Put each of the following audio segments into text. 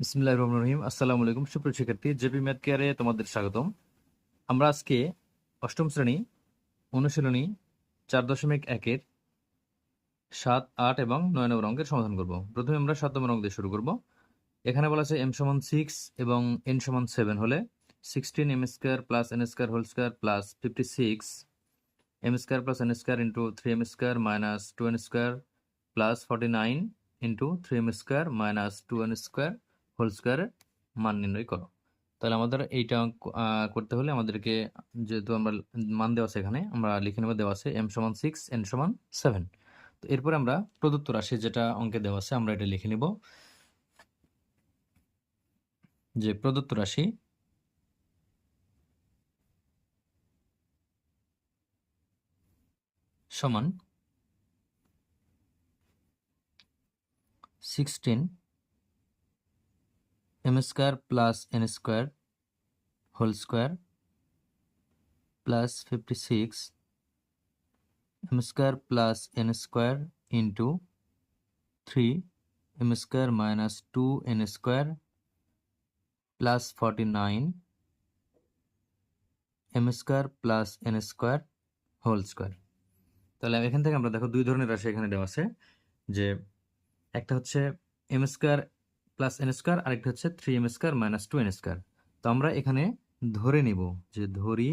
বিসমিল্লাহির রহমানির রহিম। আসসালামু আলাইকুম সুপ্রিয় শিক্ষার্থী, জেপি ম্যাথ কেয়ারে তোমাদের স্বাগতম। আমরা আজকে অষ্টম শ্রেণী অনুশীলনী 4.1-এর 7, 8 এবং 9 নম্বর অঙ্কের সমাধান করব। প্রথমে আমরা 7 নম্বর অঙ্ক দিয়ে শুরু করব। এখানে বলা আছে m সমান 6 এবং n সমান 7 হলে 16 m square plus n square whole square plus 56 m square plus n square into 3m square minus 2n square plus 49 into 3m square minus 2n square whole স্কয়ারের মান নির্ণয় করো। তাহলে আমাদের এইটা করতে হলে আমাদেরকে, যেহেতু আমরা মান দেওয়া আছে এখানে, আমরা লিখে নেব দেওয়া আছে m সমান 6 n সমান 7। তো এরপর আমরা প্রদত্ত রাশি যেটা অঙ্কে দেওয়া আছে আমরা এটা লিখে নিব যে প্রদত্ত রাশি সমান 16 m square plus n square whole square plus 56 m square plus n square into 3 m square minus 2n square plus 49 m square plus n square whole square. তাহলে এখান থেকে আমরা দেখো দুই ধরনের রাশি এখানে দেওয়া আছে, যে একটা হচ্ছে m square plus n square, আরেকটা হচ্ছে 3m square minus 2n square. তো আমরা এখানে ধরে নিব যে ধরি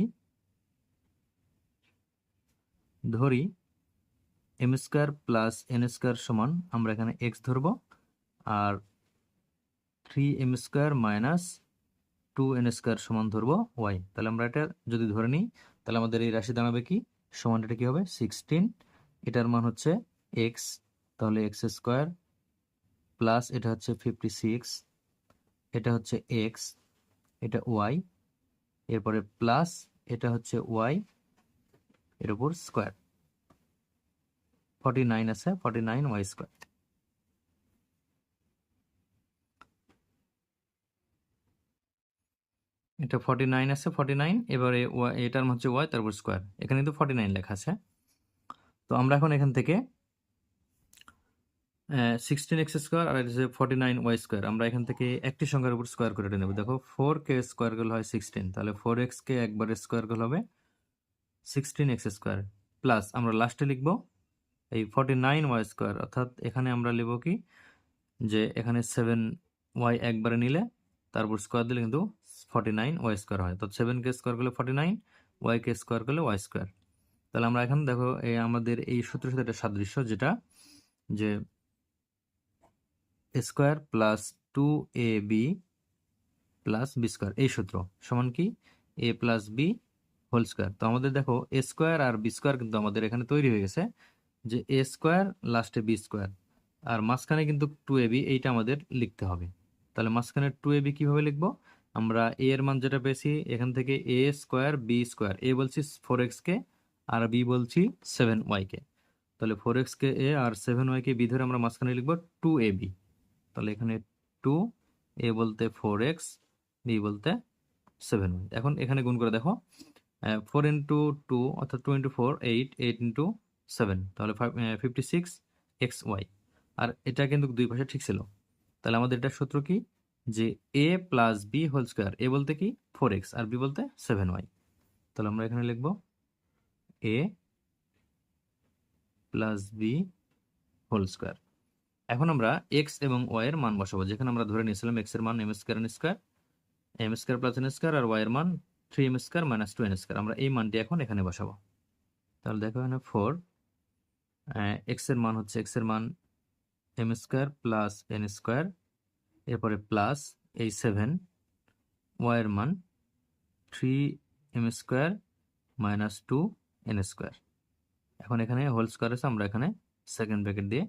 m square plus n square সমান আমরা এখানে x ধরব, আর 3m square minus 2n square সমান ধরবো y। তাহলে আমরা এটা যদি ধরে নিই তাহলে আমাদের এই রাশি দাঁড়াবে কি, সমান এটা কি হবে 16, এটার মান হচ্ছে x, তাহলে x স্কয়ার প্লাস এটা হচ্ছে 56, এটা হচ্ছে x, এটা y, এরপরে প্লাস এটা হচ্ছে y এর উপর স্কয়ার 49 আছে, 49 y স্কয়ার। এটা 49 আছে, 49, এবারে এটার মান হচ্ছে y, তারপর স্কয়ার, এখানে কিন্তু 49 লেখা আছে। তো আমরা এখন এখান থেকে 16x স্কোয়ার আর এটা হচ্ছে 49y স্কোয়ার, আমরা এখান থেকে একটি সংখ্যার উপর স্কোয়ার করে নেব। দেখো 4k স্কোয়ার করলে হয় 16, তাহলে 4x কে একবারে স্কোয়ার করলে হবে 16x স্কোয়ার, প্লাস আমরা লাস্টে লিখব এই 49y স্কোয়ার, অর্থাৎ এখানে আমরা লিখব কি, যে এখানে 7y একবারে নিলে তারপর স্কোয়ার দিলে কিন্তু 49y স্কোয়ার হয়। তো 7k স্কোয়ার করলে 49, y কে স্কোয়ার করলে y স্কোয়ার। তাহলে আমরা এখন দেখো আমাদের এই সূত্রের সাথে একটা সাদৃশ্য, যেটা যে square plus 2ab plus B square, এই সূত্র সমান কি a plus B whole square. তো আমাদের দেখো এ স্কোয়ার আর বি স্কোয়ার কিন্তু আমাদের এখানে তৈরি হয়ে গেছে, যে এ স্কোয়ার লাস্টে বি স্কোয়ার, আর মাঝখানে কিন্তু 2ab, এইটা আমাদের লিখতে হবে। তাহলে মাঝখানে 2ab কিভাবে লিখবো, আমরা a এর মান যেটা পেয়েছি এখান থেকে a square B square, a বলছি 4x কে আর b বলছি 7y কে, তাহলে 4x K a R 7y K b ধরে আমরা মাঝখানে লিখবো 2ab। তাহলে এখানে 2, a বলতে 4x, b বলতে 7y। এখন এখানে গুণ করে দেখো 4 ইন্টু 2 অর্থাৎ 2 ইন্টু 4 8, 8 ইন্টু 7 তাহলে 56xy, আর এটা কিন্তু দুই পাশে ঠিক ছিল। তাহলে আমাদের এটা সূত্র কি, যে a plus B whole square, a বলতে কি 4x আর b বলতে 7y। তাহলে আমরা এখানে লিখবো a plus B whole square. এখন আমরা x এবং y এর মান বসাবো, যেখানে আমরা ধরে নিয়েছিলাম x এর মান m square n square, m square plus n square, আর y এর মান 3m square minus 2n square. আমরা এই মানটি এখন এখানে বসাবো। তাহলে দেখো এখানে 4, x এর মান হচ্ছে x এর মান m square plus n square, এরপরে প্লাস এই 7, y এর মান 3m square minus 2n square. এখন এখানে হোল স্কয়ার আছে, আমরা এখানে সেকেন্ড ব্র্যাকেট দিয়ে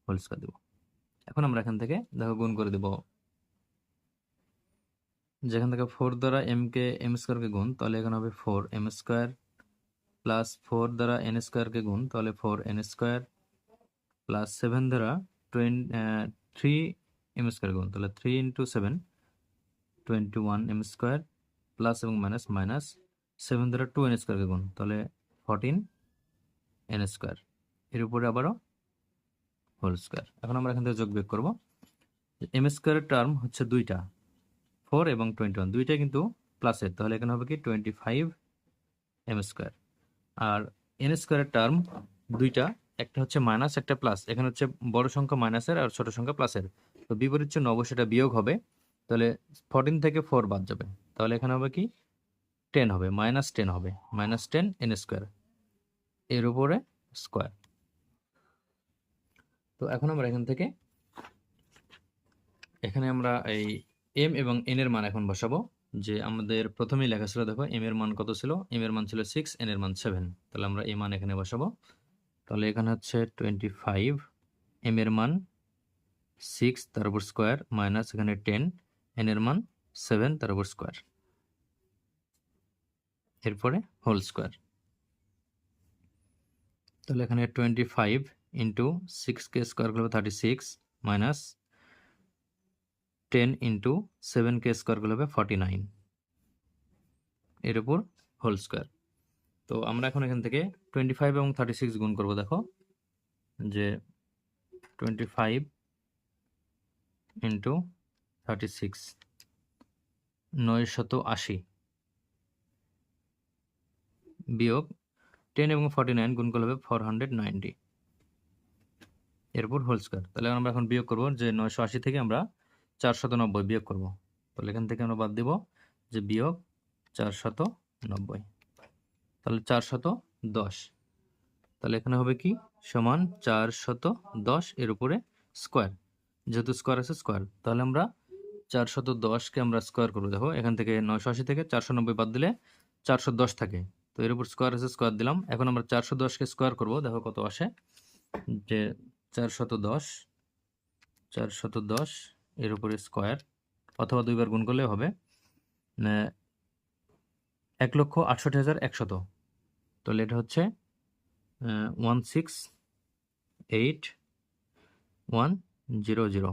হোল স্কয়ার দেব। এখন আমরা এখান থেকে দেখো গুণ করে দেব, যেখান থেকে 4 দ্বারা m স্কয়ারকে গুণ, তাহলে এখানে হবে 4m স্কয়ার প্লাস 4 দ্বারা n স্কয়ারকে গুণ, তাহলে 4n স্কয়ার প্লাস 7 দ্বারা 3m স্কয়ার গুণ, তাহলে 3 ইন্টু 7 21m স্কয়ার প্লাস এবং মাইনাস মাইনাস 7 দ্বারা 2n স্কয়ারকে গুণ, তাহলে 14n স্কয়ার, এর উপরে আবারও হোল স্কয়ার। এখন আমরা এখান থেকে যোগ বিয়োগ করবো, এম স্কোয়ারের টার্ম হচ্ছে দুইটা, 4 এবং 21, দুইটা কিন্তু প্লাসের, তাহলে এখানে হবে কি 25 এম স্কোয়ার। আর এন স্কোয়ারের টার্ম দুইটা, একটা হচ্ছে মাইনাস একটা প্লাস, এখানে হচ্ছে বড় সংখ্যা মাইনাসের আর ছোট সংখ্যা প্লাসের, তো বিপরীত চিহ্ন অবশ্যই এটা বিয়োগ হবে, তাহলে 14 থেকে 4 বাদ যাবে, তাহলে এখানে হবে কি 10 হবে, -10 হবে, -10 এন স্কোয়ার এর উপরে স্কোয়ার। তো এখন আমরা এখান থেকে এখানে আমরা এই এম এবং এন এর মান এখন বসাবো, যে আমাদের প্রথমেই লেখা ছিল, দেখো এম এর মান কত ছিল, এম এর মান ছিল 6, এন এর মান 7, তাহলে আমরা এই মান এখানে বসাবো। তাহলে এখানে হচ্ছে 25, এম এর মান 6 তার উপর স্কোয়ার, মাইনাস এখানে 10, এন এর মান 7 তার উপর স্কোয়ার, এরপরে হোল স্কোয়ার। তাহলে এখানে 25 ইন্টু 6 কে স্কোয়ার করলে 36, মাইনাস 10 ইন্টু 7 কে স্কোয়ার করলে 49, এর উপর হোল স্কোয়ার। তো আমরা এখন এখান থেকে 25 এবং 36 গুণ করব, দেখো যে 25 ইন্টু 36 980, বিয়োগ 10 এবং 49 গুণ করলে হবে 490, এরপর হোল স্কোয়ার। তাহলে আমরা এখন বিয়োগ করব, যে 980 থেকে আমরা 490 বিয়োগ করব, তাহলে এখান থেকে আমরা বাদ দেব যে বিয়োগ 490, তাহলে 410, তাহলে এখানে হবে কি সমান 410 এর উপরে স্কোয়ার, যেহেতু স্কোয়ার আছে স্কোয়ার, তাহলে আমরা 410কে আমরা স্কোয়ার করবো। দেখো এখান থেকে 980 থেকে 490 বাদ দিলে 410 থাকে, তো এর উপর স্কোয়ার আছে স্কোয়ার দিলাম। এখন আমরা 410কে স্কোয়ার করব, দেখো কত আসে, যে 410 এর উপরে স্কোয়ার, অথবা দুইবার গুণ করলে হবে 1,68,100, তাহলে এটা হচ্ছে 168,100,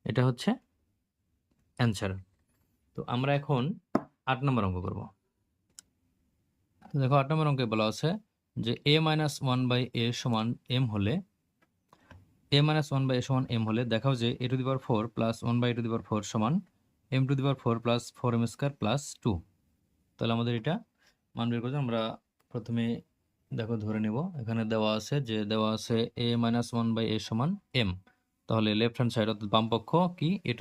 এটা হচ্ছে অ্যান্সার। তো আমরা এখন 8 নম্বর অঙ্ক করব। দেখো 8 নম্বর অঙ্কে বলা আছে যে a-1/a সমান m হলে, a-1/a সমান m হলে দেখাও যে a⁴ প্লাস 1/a⁴ সমান m⁴ প্লাস 4m² প্লাস 2। তাহলে আমাদের এটা মান বের করতে আমরা প্রথমে দেখো ধরে নেব, এখানে দেওয়া আছে a-1/a সমান m, তাহলে লেফট হ্যান্ড সাইড অর্থাৎ বাম পক্ষ কি a⁴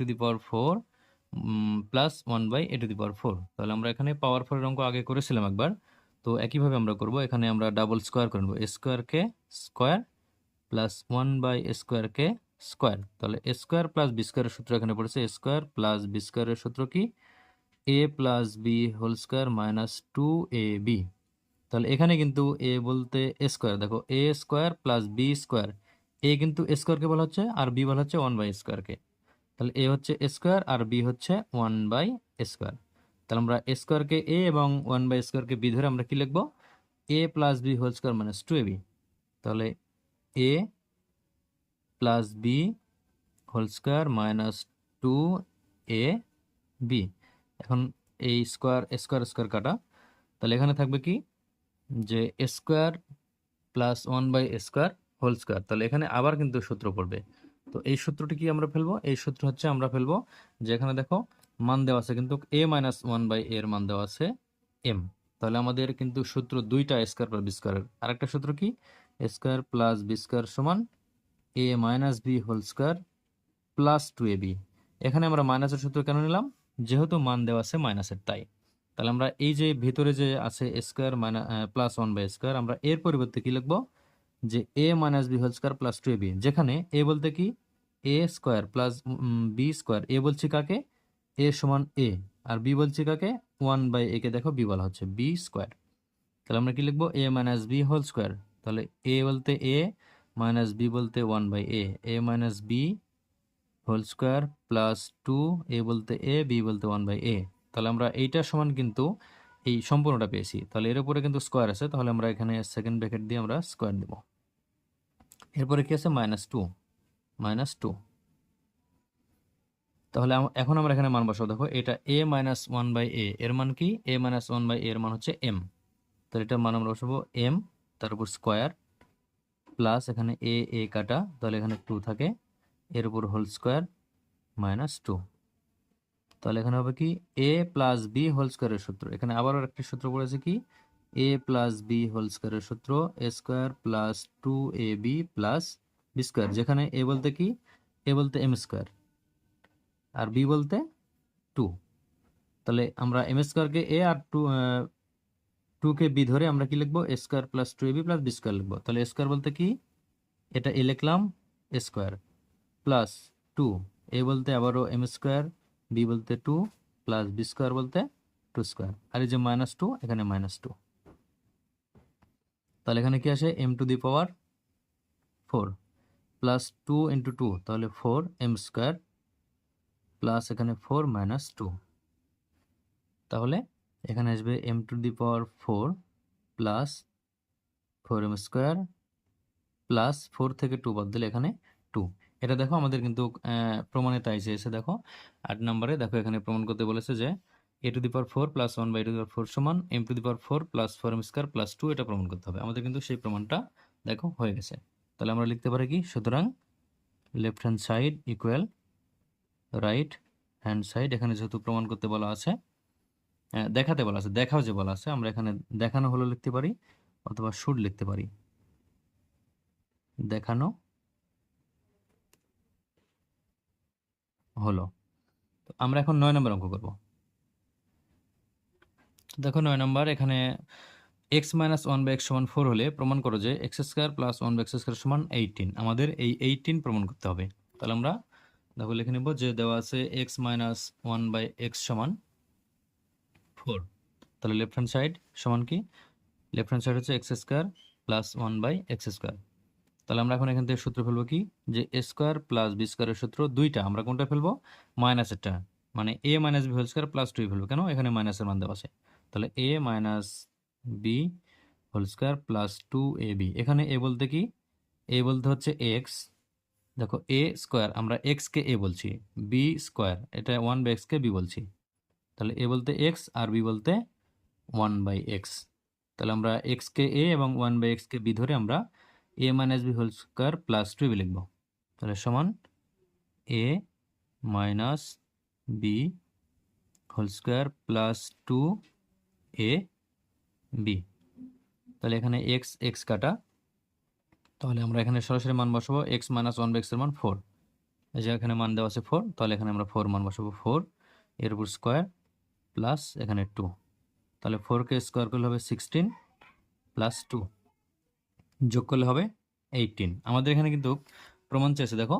প্লাস 1/a⁴, তাহলে আমরা এখানে পাওয়ার 4 এর অঙ্ক আগে করেছিলাম একবার, তো একইভাবে আমরা করব, এখানে আমরা ডাবল স্কোয়ার করে নেব, a² square plus 1/a² square, তাহলে a স্কোয়ার প্লাস b স্কোয়ারের সূত্র এখানে পড়েছে, a স্কোয়ার প্লাস b স্কোয়ারের সূত্র কি a plus B whole square minus 2ab, তাহলে এখানে কিন্তু a বলতে a স্কোয়ার, দেখো a square plus b square, a কিন্তু a স্কোয়ারকে বলা হচ্ছে আর b বলা হচ্ছে 1/a²কে, তাহলে a হচ্ছে a স্কোয়ার আর b হচ্ছে 1/a², তাহলে আমরা a স্কোয়ারকে a এবং 1/a²কে b ধরে আমরা কি লিখব, a plus B whole square minus 2ab, তাহলে a plus B whole square minus 2ab। এখন এই স্কোয়ার স্কোয়ার কাটা, তাহলে এখানে থাকবে কি যে a square plus 1/a² whole square, তাহলে এখানে আবার কিন্তু সূত্র পড়বে, তো এই সূত্রটি কি আমরা ফেলবো, এই সূত্র হচ্ছে আমরা ফেলবো যে এখানে দেখো মান দেওয়া আছে কিন্তু a-1/a এর মান দেওয়া আছে m, তাহলে আমাদের কিন্তু সূত্র দুইটা a স্কোয়ার প্লাস বি স্কোয়ারের, আরেকটা সূত্র কি a square plus B square সমান a minus B whole square plus 2ab। এখানে আমরা মাইনাসের সূত্র কেন নিলাম, যেহেতু মান দেওয়া আছে মাইনাসের তাই, তাহলে আমরা এই যে ভিতরে যে আছে a স্কোয়ার প্লাস 1/a², আমরা এর পরিবর্তে কি লিখবো যে a minus B whole square plus 2ab, যেখানে a বলতে কি a square plus B square, a বলছি কাকে a সমান a, আর b বলছি কাকে 1/a কে দেখো b বলা হচ্ছে b স্কোয়ার, তাহলে আমরা কি লিখবো a minus B whole square, তাহলে a বলতে a মাইনাস b বলতে 1/a, a minus B whole square plus 2, a বলতে a, b বলতে 1/a, তাহলে আমরা এইটার সমান কিন্তু এই সম্পূর্ণটা পেয়েছি, তাহলে এর উপরে কিন্তু স্কোয়ার আছে, তাহলে আমরা এখানে সেকেন্ড ব্র্যাকেট দিয়ে আমরা স্কোয়ার দেব, এরপরে কি আছে -2, তাহলে এখন আমরা এখানে মান বসাবো, দেখো এটা a-1/a এর মান কি, a-1/a এর মান হচ্ছে m, তাহলে এটার মান আমরা বসাবো m, তার উপর স্কোয়ার প্লাস এখানে a কাটা, তাহলে এখানে 2 থাকে, এর উপর হোল স্কোয়ার -2। তাহলে এখানে হবে কি a প্লাস বি হোল স্কোয়ারের সূত্র, এখানে আবারও একটা সূত্র পড়েছে কি a প্লাস বি হোল স্কোয়ারের সূত্র a square plus 2ab plus B square, যেখানে a বলতে কি, a বলতে m স্কোয়ার আর b বলতে 2। তাহলে আমরা m স্কোয়ারকে a আর 2 কে b ধরে আমরা কি লিখবো, a square plus 2ab plus B square লিখবো। তাহলে a স্কোয়ার বলতে কি, এটা a লিখলাম a স্কোয়ার প্লাস 2, a বলতে আবারও m স্কোয়ার, b বলতে 2 প্লাস বি স্কোয়ার বলতে 2 স্কোয়ার, আর এই যে -2 এখানে -2। তাহলে এখানে কি আসে m to the power 4 plus 2 into 2, তাহলে 4m স্কোয়ার প্লাস এখানে 4 -2। তাহলে এখানে আসবে m to the power 4 plus 4m square plus 4 থেকে 2 বাদ দিলে এখানে 2। এটা দেখো আমাদের কিন্তু প্রমাণে তাই চেয়েছে, দেখো 8 নম্বরে দেখো এখানে প্রমাণ করতে বলেছে যে a to the power 4 plus 1 by a to the power 4 সমান m to the power 4 plus 4m square plus 2, এটা প্রমাণ করতে হবে। আমাদের কিন্তু সেই প্রমাণটা দেখো হয়ে গেছে। তাহলে আমরা লিখতে পারি কি, সুতরাং left hand side equal right hand side, এখানে যেহেতু প্রমাণ করতে বলা আছে, দেখাতে বলা আছে, দেখাও যে বলা আছে, আমরা এখানে দেখানো হলো লিখতে পারি অথবা শুড লিখতে পারি, দেখানো হলো। তো আমরা এখন 9 নম্বর অঙ্ক করব। দেখো 9 নম্বর, এখানে x মাইনাস 1 বাই x সমান 4 হলে প্রমাণ করো যে x square plus 1 by x square সমান 18। আমাদের এই 18 প্রমাণ করতে হবে। তাহলে আমরা দেখো লিখে নেব যে দেওয়া আছে x মাইনাস 1 বাই x সমান 4। তাহলে লেফট হ্যান্ড সাইড সমান কি, লেফট হ্যান্ড সাইড হচ্ছে x square plus 1 by x square. তাহলে আমরা এখন এখান থেকে সূত্র ফেলবো কি, যে a স্কোয়ার প্লাস বি স্কোয়ারের সূত্র দুইটা, আমরা কোনটা ফেলবো, মাইনাসেরটা, মানে a minus B whole square plus 2 ফেলবো, কেন এখানে মাইনাসের মান দেওয়া আছে। তাহলে a minus B whole square plus 2ab, এখানে a বলতে কি, a বলতে হচ্ছে x, দেখো a স্কোয়ার আমরা x কে a বলছি, b স্কোয়ার এটা 1 বাই x কে b বলছি, তাহলে a বলতে x আর b বলতে 1 বাই x। তাহলে আমরা x কে a এবং 1 বাই x কে b ধরে আমরা a minus B whole square plus 2b লিখব। তাহলে সমান a minus B whole square plus 2ab। তাহলে এখানে x x কাটা, তাহলে আমরা এখানে সরাসরি মান বসাবো x মাইনাস 1 বাই x এর মান 4, এই যে এখানে মান দেওয়া আছে 4, তাহলে এখানে আমরা 4 মান বসাবো, 4 এর উপর স্কোয়ার প্লাস এখানে 2, তাহলে 4কে স্কোয়ার করলে হবে 16 প্লাস 2 যোগ করলে হবে 18। আমাদের এখানে কিন্তু প্রমাণ চেয়েছে, দেখো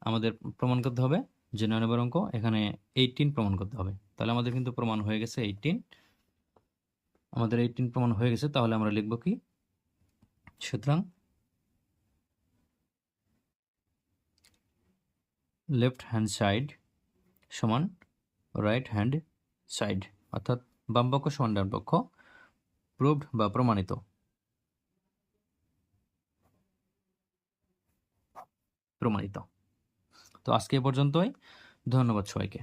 আমাদের প্রমাণ করতে হবে যে 9 নম্বর অঙ্ক, এখানে 18 প্রমাণ করতে হবে। তাহলে আমাদের কিন্তু প্রমাণ হয়ে গেছে 18, আমাদের 18 প্রমাণ হয়ে গেছে। তাহলে আমরা লিখব কি, সুতরাং লেফট হ্যান্ড সাইড সমান রাইট হ্যান্ড সাইড, অর্থাৎ বাম পক্ষ সমান ডান পক্ষ, প্রুভড বা প্রমাণিত। তো আজকে এ পর্যন্তই, ধন্যবাদ সবাইকে।